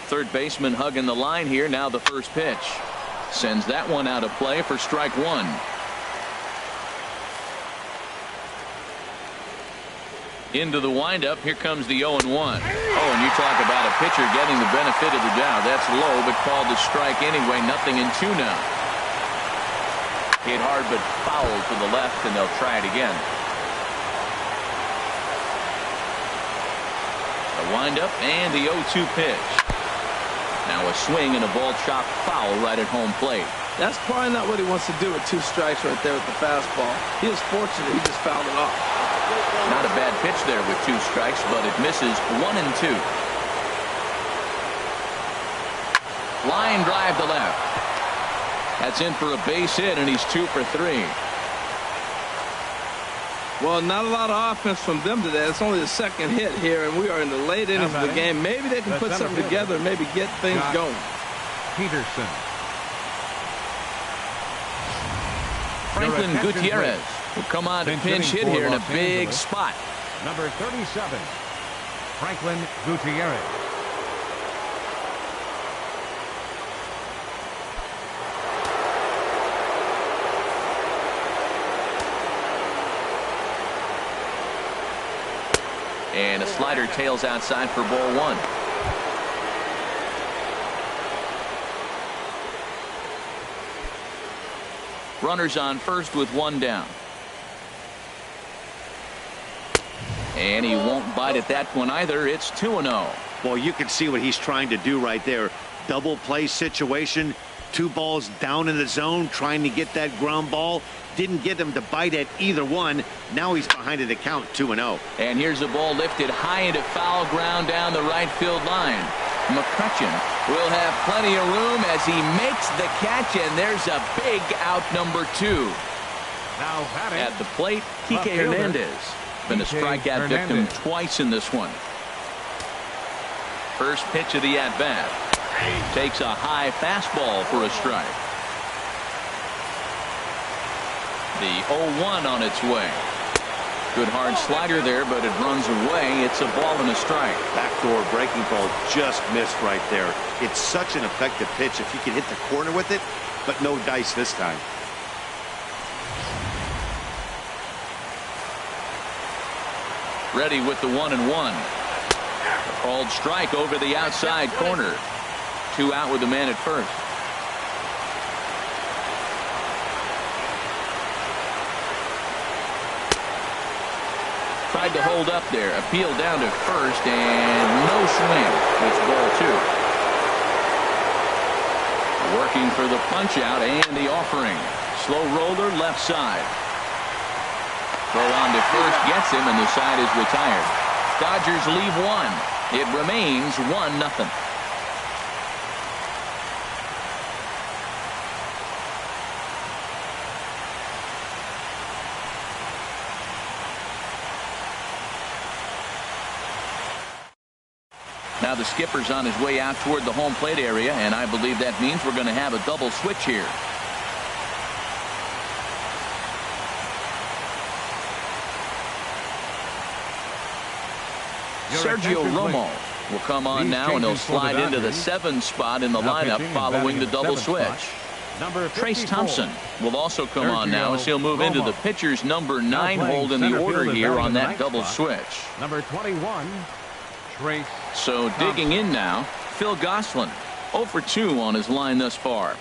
Third baseman hugging the line here. Now the first pitch. Sends that one out of play for strike 1. Into the windup. Here comes the 0-1. Oh, and you talk about a pitcher getting the benefit of the doubt. That's low, but called to strike anyway. 0-2 now. Hit hard but foul to the left, and they'll try it again. The windup and the 0-2 pitch. Now a swing and a ball chopped foul right at home plate. That's probably not what he wants to do with 2 strikes right there with the fastball. He was fortunate he just fouled it off. Not a bad pitch there with 2 strikes, but it misses 1-2. Line drive to left. That's in for a base hit, and he's 2 for 3. Well, not a lot of offense from them today. It's only the 2nd hit here, and we are in the late innings of the game. Maybe they can put something together and maybe get things going. Peterson. Franklin Gutierrez will come on to pinch hit here in a big spot. Number 37, Franklin Gutierrez. And a slider tails outside for ball 1. Runners on first with 1 down. And he won't bite at that one either. It's 2-0. Well, you can see what he's trying to do right there. Double play situation. 2 balls down in the zone, trying to get that ground ball. Didn't get him to bite at either one. Now he's behind at the count, 2-0. And here's a ball lifted high into foul ground down the right field line. McCutcheon will have plenty of room as he makes the catch, and there's a big out, number 2. Now batting At the plate, Kike Hernandez. Been a strikeout victim twice in this one. First pitch of the at-bat. Takes a high fastball for a strike. The 0-1 on its way. Good hard slider there, but it runs away. It's a ball and a strike. Backdoor breaking ball just missed right there. It's such an effective pitch if you can hit the corner with it, but no dice this time. Ready with the 1-1. A called strike over the outside corner. 2 out with the man at first. Tried to hold up there. Appeal down to first, and no swing. It's ball 2. Working for the punch out and the offering. Slow roller left side. Throw on to first gets him, and the side is retired. Dodgers leave 1. It remains 1-0. Now the skipper's on his way out toward the home plate area, and I believe that means we're going to have a double switch here. Sergio Romo will come on now, and he'll slide into the 7 spot in the lineup following the double switch. Trace Thompson will also come on now as he'll move into the pitcher's number 9 hold in the order here on that double switch. Number 21, Trace. So digging in now, Phil Gosselin, 0 for 2 on his line thus far.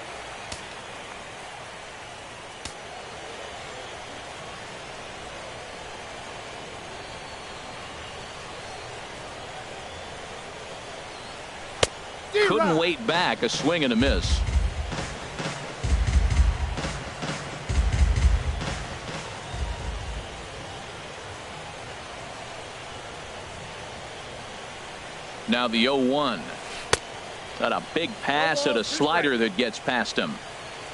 Couldn't wait back. A swing and a miss. Now the 0-1. Got a big pass at a slider that gets past him.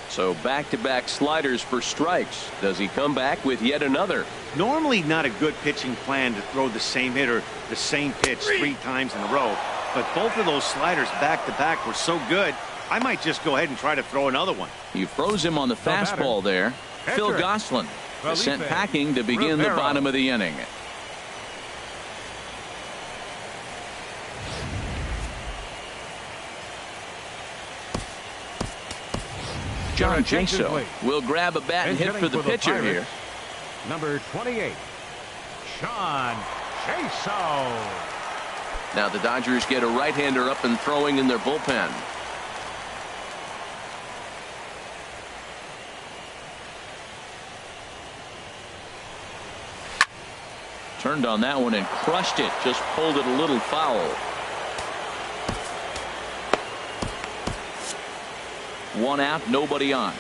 So back-to-back sliders for strikes. Does he come back with yet another? Normally not a good pitching plan to throw the same hitter the same pitch 3 times in a row. But both of those sliders back-to-back were so good, I might just go ahead and try to throw another one. He froze him on the fastball there. Phil Gosselin is sent packing to begin the bottom of the inning. John Jaso will grab a bat and hit for the pitcher here. Number 28, John Jaso. Now the Dodgers get a right-hander up and throwing in their bullpen. Turned on that one and crushed it. Just pulled it a little foul. 1 out, nobody on.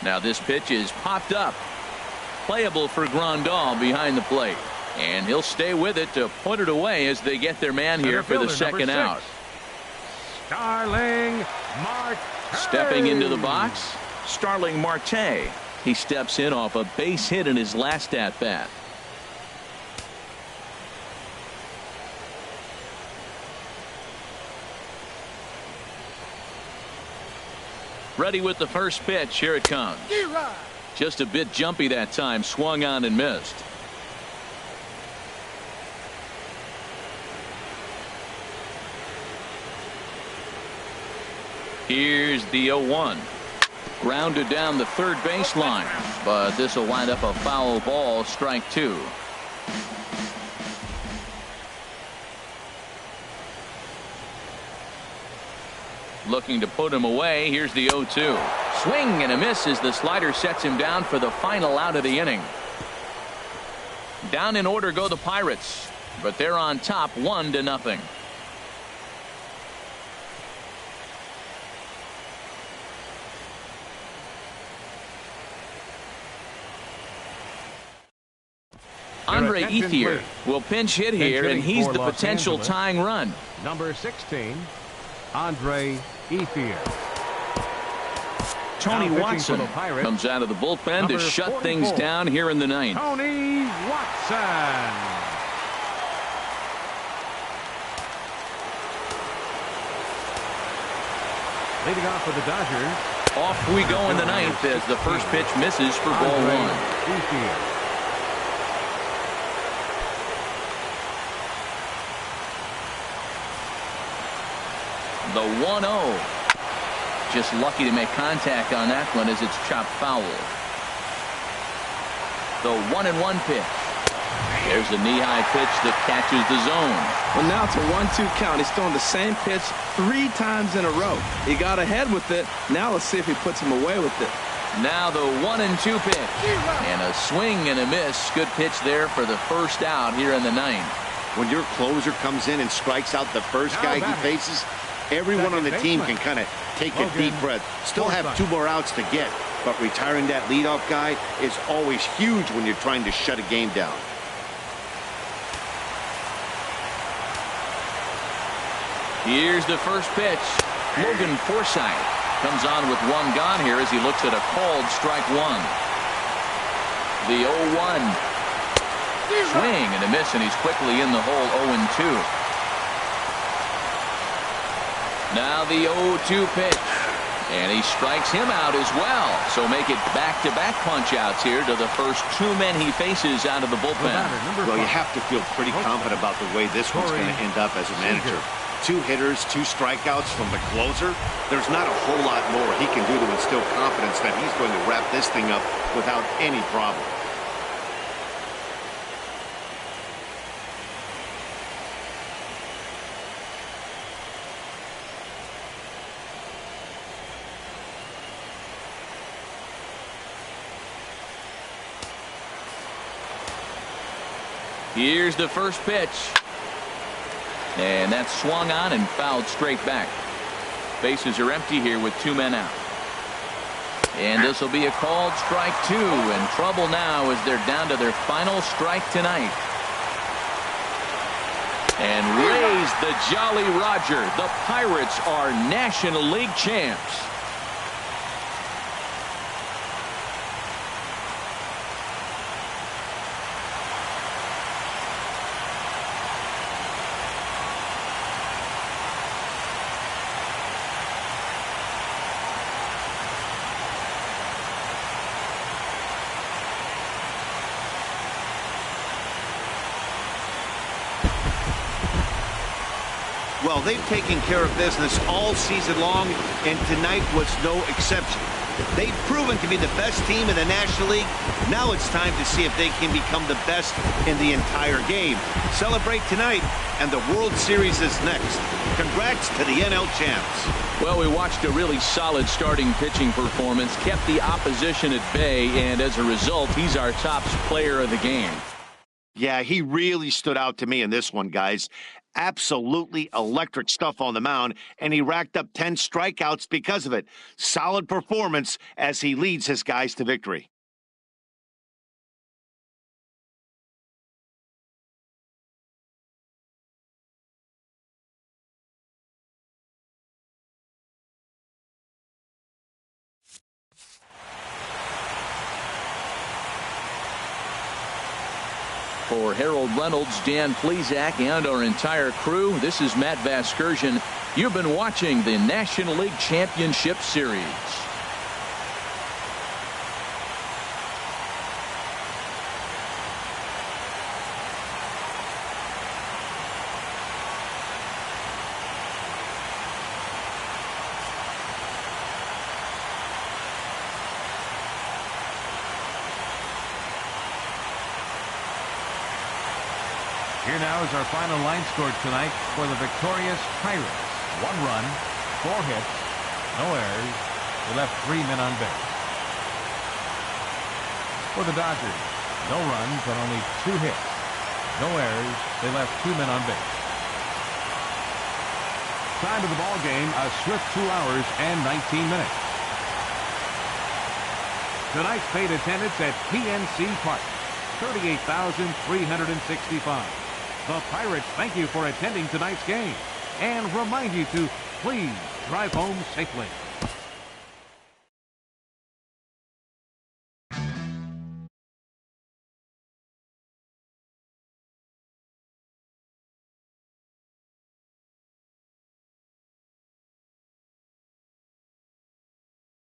Now this pitch is popped up. Playable for Grandal behind the plate. And he'll stay with it to put it away as they get their man here for the second out. Starling Marte. Stepping into the box, Starling Marte. He steps in off a base hit in his last at-bat. Ready with the first pitch. Here it comes. Just a bit jumpy that time. Swung on and missed. Here's the 0-1. Grounded down the third baseline, but this will wind up a foul ball. Strike 2. Looking to put him away. Here's the 0-2. Swing and a miss as the slider sets him down for the final out of the inning. Down in order go the Pirates, but they're on top 1-0. Andre Ethier will pinch hit here, and he's the potential tying run. Number 16, Andre Ethier. Tony Watson comes out of the bullpen to shut things down here in the ninth. Tony Watson. Leading off for the Dodgers. Off we go in the ninth as the first pitch misses for ball one. Ethier. The 1-0. Just lucky to make contact on that one as it's chopped foul. The 1-1 pitch. There's a knee-high pitch that catches the zone. Well, now it's a 1-2 count. He's thrown the same pitch 3 times in a row. He got ahead with it. Now let's see if he puts him away with it. Now the 1-2 pitch. And a swing and a miss. Good pitch there for the first out here in the ninth. When your closer comes in and strikes out the first guy he faces, everyone on the team can kind of take a deep breath. Still have 2 more outs to get, but retiring that leadoff guy is always huge when you're trying to shut a game down. Here's the first pitch. Logan Forsythe comes on with 1 gone here as he looks at a called strike 1. The 0-1. Swing and a miss, and he's quickly in the hole. 0-2. Now the 0-2 pitch, and he strikes him out as well. So make it back-to-back punch-outs here to the first 2 men he faces out of the bullpen. Well, you have to feel pretty confident about the way this one's going to end up as a manager. 2 hitters, 2 strikeouts from the closer. There's not a whole lot more he can do to instill confidence that he's going to wrap this thing up without any problem. Here's the first pitch. And that's swung on and fouled straight back. Bases are empty here with 2 men out. And this will be a called strike 2. And trouble now as they're down to their final strike tonight. And raise the Jolly Roger. The Pirates are National League champs. Well, they've taken care of business all season long, and tonight was no exception. They've proven to be the best team in the National League. Now it's time to see if they can become the best in the entire game. Celebrate tonight, and the World Series is next. Congrats to the NL champs. Well, we watched a really solid starting pitching performance, kept the opposition at bay, and as a result, he's our top player of the game. Yeah, he really stood out to me in this one, guys. Absolutely electric stuff on the mound, and he racked up 10 strikeouts because of it. Solid performance as he leads his guys to victory. For Harold Reynolds, Dan Plesac, and our entire crew, this is Matt Vasgersian. You've been watching the National League Championship Series. Here now is our final line score tonight for the victorious Pirates. 1 run, 4 hits, no errors. They left 3 men on base. For the Dodgers, no runs and only 2 hits, no errors. They left 2 men on base. Time of the ball game, a swift 2 hours and 19 minutes. Tonight's paid attendance at PNC Park, 38,365. The Pirates thank you for attending tonight's game and remind you to please drive home safely.